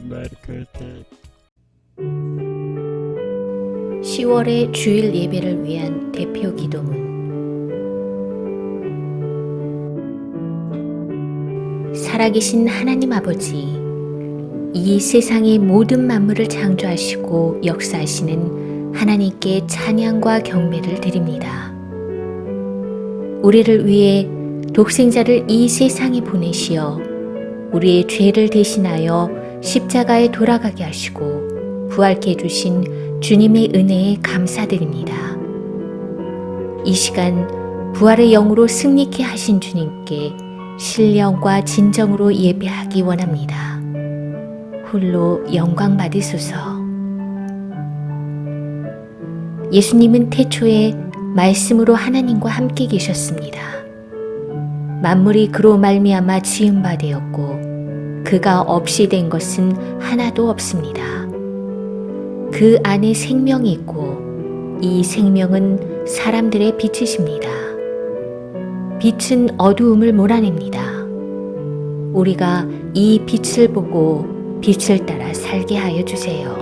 marketed. 10월의 주일 예배를 위한 대표 기도문. 살아계신 하나님 아버지, 이 세상의 모든 만물을 창조하시고 역사하시는 하나님께 찬양과 경배를 드립니다. 우리를 위해 독생자를 이 세상에 보내시어 우리의 죄를 대신하여 십자가에 돌아가게 하시고 부활케 해주신 주님의 은혜에 감사드립니다. 이 시간 부활의 영으로 승리케 하신 주님께 신령과 진정으로 예배하기 원합니다. 홀로 영광 받으소서. 예수님은 태초에 말씀으로 하나님과 함께 계셨습니다. 만물이 그로 말미암아 지은 바 되었고 그가 없이 된 것은 하나도 없습니다. 그 안에 생명이 있고 이 생명은 사람들의 빛이십니다. 빛은 어두움을 몰아냅니다. 우리가 이 빛을 보고 빛을 따라 살게 하여 주세요.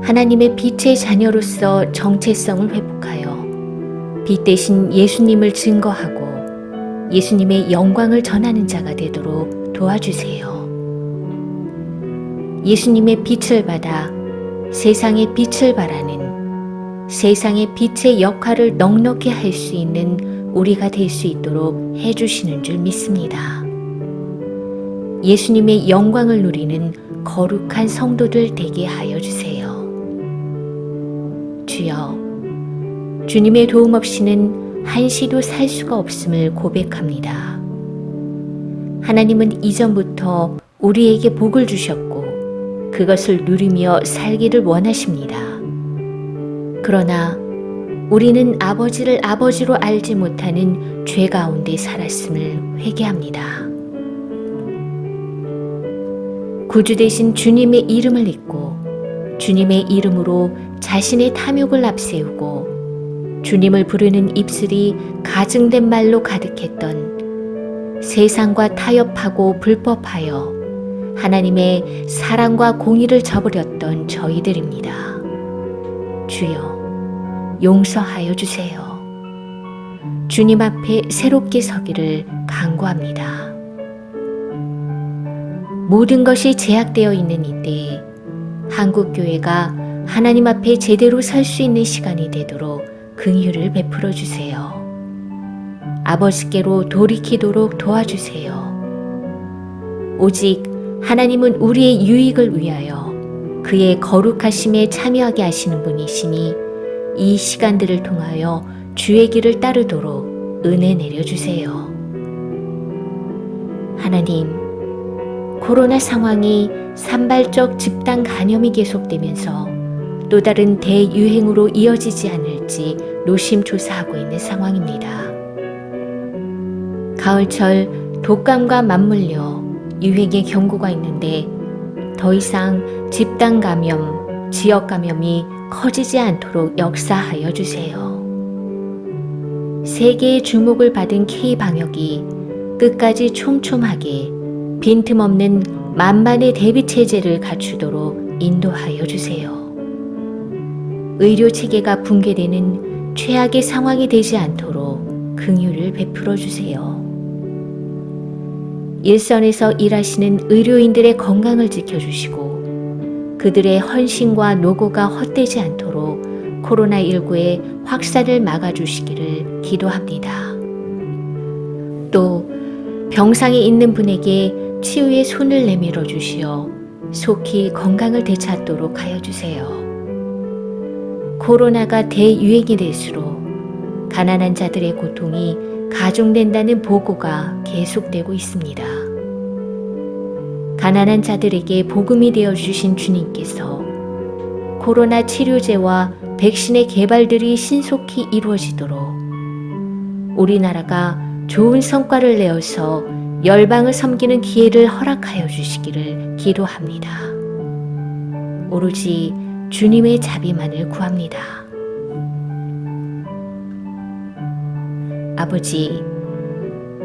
하나님의 빛의 자녀로서 정체성을 회복하여 빛 대신 예수님을 증거하고 예수님의 영광을 전하는 자가 되도록 도와주세요. 예수님의 빛을 받아 세상의 빛을 발하는 세상의 빛의 역할을 넉넉히 할 수 있는 우리가 될 수 있도록 해주시는 줄 믿습니다. 예수님의 영광을 누리는 거룩한 성도들 되게 하여 주세요. 주여, 주님의 도움 없이는 한시도 살 수가 없음을 고백합니다. 하나님은 이전부터 우리에게 복을 주셨고 그것을 누리며 살기를 원하십니다. 그러나 우리는 아버지를 아버지로 알지 못하는 죄 가운데 살았음을 회개합니다. 구주 되신 주님의 이름을 잊고 주님의 이름으로 자신의 탐욕을 앞세우고 주님을 부르는 입술이 가증된 말로 가득했던 세상과 타협하고 불법하여 하나님의 사랑과 공의를 저버렸던 저희들입니다. 주여, 용서하여 주세요. 주님 앞에 새롭게 서기를 간구합니다. 모든 것이 제약되어 있는 이때에 한국교회가 하나님 앞에 제대로 설 수 있는 시간이 되도록 긍휼을 베풀어 주세요. 아버지께로 돌이키도록 도와주세요. 오직 하나님은 우리의 유익을 위하여 그의 거룩하심에 참여하게 하시는 분이시니 이 시간들을 통하여 주의 길을 따르도록 은혜 내려주세요. 하나님, 코로나 상황이 산발적 집단 감염이 계속되면서 또 다른 대유행으로 이어지지 않을지 노심초사하고 있는 상황입니다. 가을철 독감과 맞물려 유행의 경고가 있는데 더 이상 집단 감염, 지역 감염이 커지지 않도록 역사하여 주세요. 세계의 주목을 받은 K방역이 끝까지 촘촘하게 빈틈없는 만반의 대비체제를 갖추도록 인도하여 주세요. 의료체계가 붕괴되는 최악의 상황이 되지 않도록 긍휼을 베풀어 주세요. 일선에서 일하시는 의료인들의 건강을 지켜주시고 그들의 헌신과 노고가 헛되지 않도록 코로나19의 확산을 막아주시기를 기도합니다. 또 병상에 있는 분에게 치유의 손을 내밀어 주시어 속히 건강을 되찾도록 하여 주세요. 코로나가 대유행이 될수록 가난한 자들의 고통이 가중된다는 보고가 계속되고 있습니다. 가난한 자들에게 복음이 되어 주신 주님께서 코로나 치료제와 백신의 개발들이 신속히 이루어지도록 우리나라가 좋은 성과를 내어서 열방을 섬기는 기회를 허락하여 주시기를 기도합니다. 오로지 주님의 자비만을 구합니다. 아버지,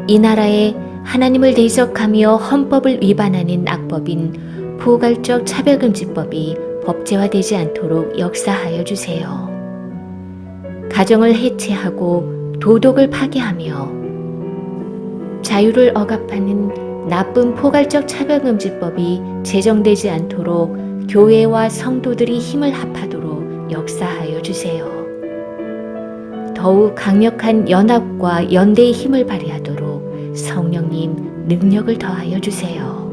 이 나라에 하나님을 대적하며 헌법을 위반하는 악법인 포괄적 차별금지법이 법제화되지 않도록 역사하여 주세요. 가정을 해체하고 도덕을 파괴하며 자유를 억압하는 나쁜 포괄적 차별금지법이 제정되지 않도록 교회와 성도들이 힘을 합하도록 역사하여 주세요. 더욱 강력한 연합과 연대의 힘을 발휘하도록 성령님 능력을 더하여 주세요.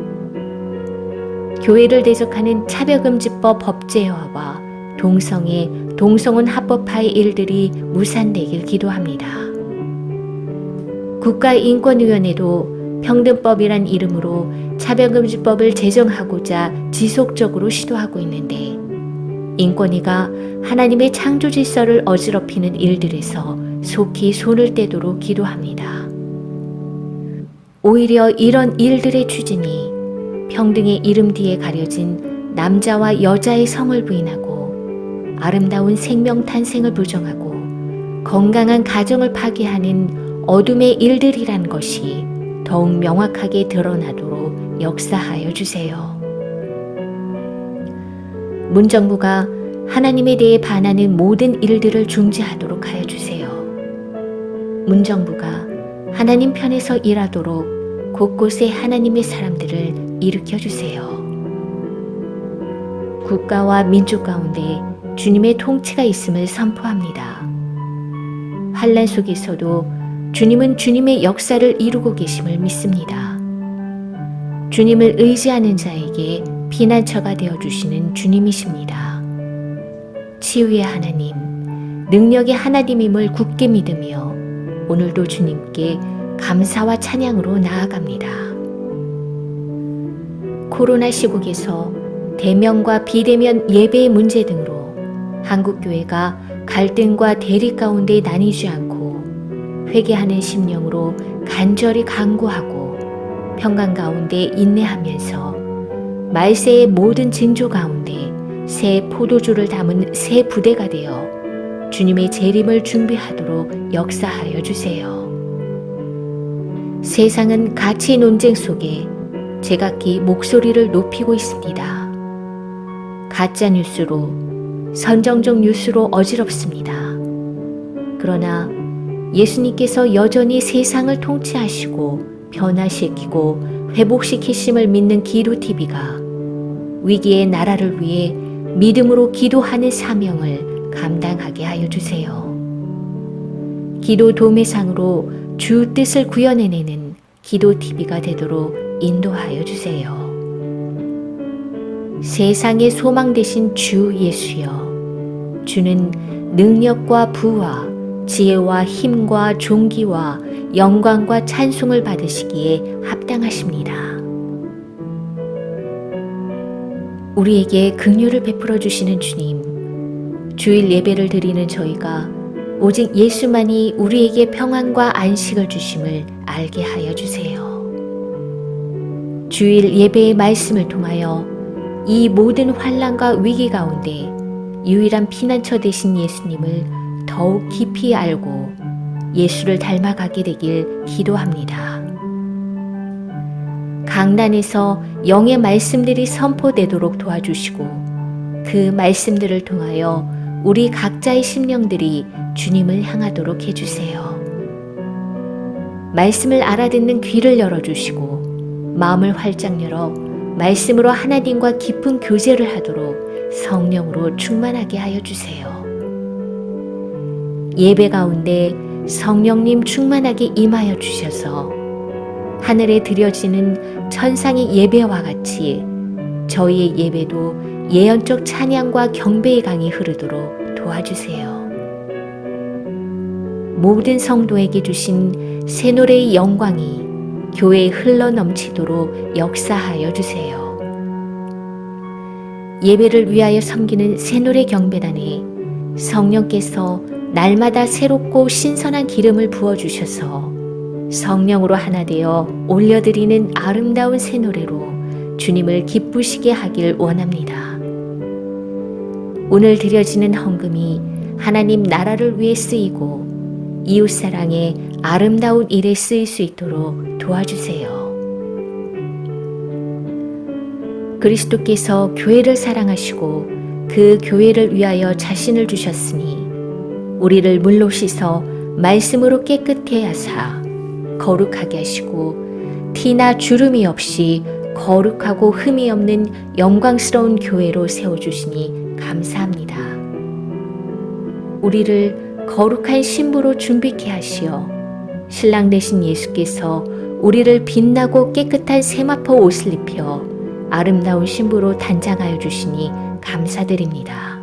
교회를 대적하는 차별금지법 법제화와 동성혼 합법화의 일들이 무산되길 기도합니다. 국가인권위원회도 평등법이란 이름으로 차별금지법을 제정하고자 지속적으로 시도하고 있는데 인권위가 하나님의 창조 질서를 어지럽히는 일들에서 속히 손을 떼도록 기도합니다. 오히려 이런 일들의 추진이 평등의 이름 뒤에 가려진 남자와 여자의 성을 부인하고 아름다운 생명 탄생을 부정하고 건강한 가정을 파괴하는 어둠의 일들이란 것이 더욱 명확하게 드러나도록 역사하여 주세요. 문정부가 하나님에 대해 반하는 모든 일들을 중지하도록 하여 주세요. 문정부가 하나님 편에서 일하도록 곳곳에 하나님의 사람들을 일으켜 주세요. 국가와 민족 가운데 주님의 통치가 있음을 선포합니다. 환난 속에서도 주님은 주님의 역사를 이루고 계심을 믿습니다. 주님을 의지하는 자에게 피난처가 되어주시는 주님이십니다. 치유의 하나님, 능력의 하나님임을 굳게 믿으며 오늘도 주님께 감사와 찬양으로 나아갑니다. 코로나 시국에서 대면과 비대면 예배의 문제 등으로 한국교회가 갈등과 대립 가운데 나뉘지 않고 회개하는 심령으로 간절히 간구하고 평강 가운데 인내하면서 말세의 모든 징조 가운데 새 포도주를 담은 새 부대가 되어 주님의 재림을 준비하도록 역사하여 주세요. 세상은 가치 논쟁 속에 제각기 목소리를 높이고 있습니다. 가짜 뉴스로, 선정적 뉴스로 어지럽습니다. 그러나 예수님께서 여전히 세상을 통치하시고 변화시키고 회복시키심을 믿는 기도TV가 위기의 나라를 위해 믿음으로 기도하는 사명을 감당하게 하여 주세요. 기도 도매상으로 주 뜻을 구현해내는 기도TV가 되도록 인도하여 주세요. 세상의 소망 되신 주 예수여, 주는 능력과 부와 지혜와 힘과 존귀와 영광과 찬송을 받으시기에 합당하십니다. 우리에게 긍휼을 베풀어 주시는 주님, 주일 예배를 드리는 저희가 오직 예수만이 우리에게 평안과 안식을 주심을 알게 하여 주세요. 주일 예배의 말씀을 통하여 이 모든 환난과 위기 가운데 유일한 피난처 되신 예수님을 더욱 깊이 알고 예수를 닮아가게 되길 기도합니다. 강단에서 영의 말씀들이 선포되도록 도와주시고 그 말씀들을 통하여 우리 각자의 심령들이 주님을 향하도록 해주세요. 말씀을 알아듣는 귀를 열어주시고 마음을 활짝 열어 말씀으로 하나님과 깊은 교제를 하도록 성령으로 충만하게 하여 주세요. 예배 가운데 성령님 충만하게 임하여 주셔서 하늘에 드려지는 천상의 예배와 같이 저희의 예배도 예언적 찬양과 경배의 강이 흐르도록 도와주세요. 모든 성도에게 주신 새 노래의 영광이 교회에 흘러 넘치도록 역사하여 주세요. 예배를 위하여 섬기는 새 노래 경배단에 성령께서 날마다 새롭고 신선한 기름을 부어주셔서 성령으로 하나 되어 올려드리는 아름다운 새 노래로 주님을 기쁘시게 하길 원합니다. 오늘 드려지는 헌금이 하나님 나라를 위해 쓰이고 이웃사랑의 아름다운 일에 쓰일 수 있도록 도와주세요. 그리스도께서 교회를 사랑하시고 그 교회를 위하여 자신을 주셨으니 우리를 물로 씻어 말씀으로 깨끗게 하사 거룩하게 하시고 티나 주름이 없이 거룩하고 흠이 없는 영광스러운 교회로 세워주시니 감사합니다. 우리를 거룩한 신부로 준비케 하시어 신랑 되신 예수께서 우리를 빛나고 깨끗한 세마포 옷을 입혀 아름다운 신부로 단장하여 주시니 감사드립니다.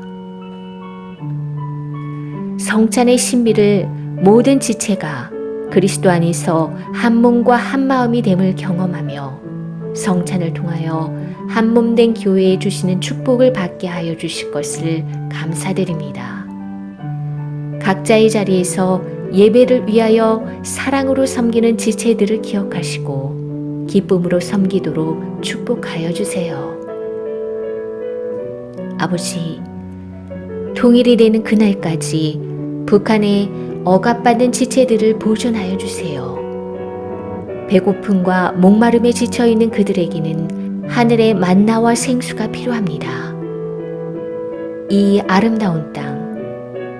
성찬의 신비를 모든 지체가 그리스도 안에서 한 몸과 한 마음이 됨을 경험하며 성찬을 통하여 한 몸 된 교회에 주시는 축복을 받게 하여 주실 것을 감사드립니다. 각자의 자리에서 예배를 위하여 사랑으로 섬기는 지체들을 기억하시고 기쁨으로 섬기도록 축복하여 주세요. 아버지, 통일이 되는 그날까지 북한에 억압받는 지체들을 보존하여 주세요. 배고픔과 목마름에 지쳐있는 그들에게는 하늘의 만나와 생수가 필요합니다. 이 아름다운 땅,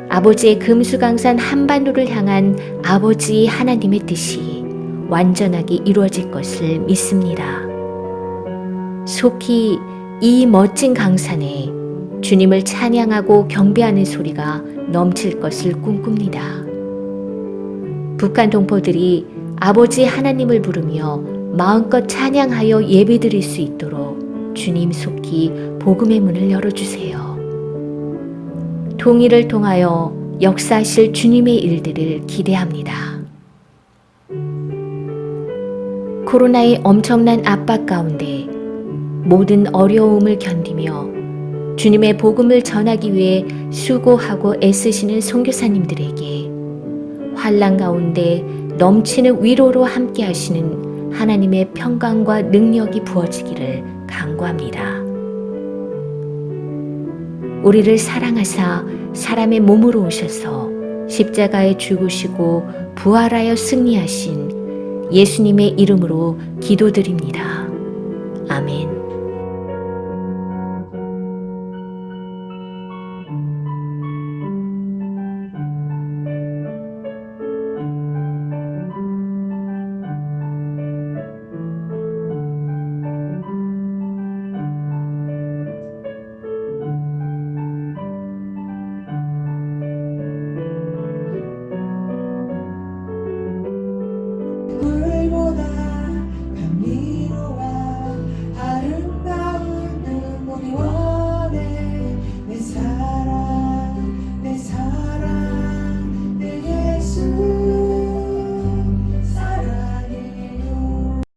아버지의 금수강산 한반도를 향한 아버지 하나님의 뜻이 완전하게 이루어질 것을 믿습니다. 속히 이 멋진 강산에 주님을 찬양하고 경배하는 소리가 넘칠 것을 꿈꿉니다. 북한 동포들이 아버지 하나님을 부르며 마음껏 찬양하여 예배드릴 수 있도록 주님 속히 복음의 문을 열어주세요. 통일을 통하여 역사하실 주님의 일들을 기대합니다. 코로나의 엄청난 압박 가운데 모든 어려움을 견디며 주님의 복음을 전하기 위해 수고하고 애쓰시는 선교사님들에게 환난 가운데 넘치는 위로로 함께 하시는 하나님의 평강과 능력이 부어지기를 간구합니다. 우리를 사랑하사 사람의 몸으로 오셔서 십자가에 죽으시고 부활하여 승리하신 예수님의 이름으로 기도드립니다.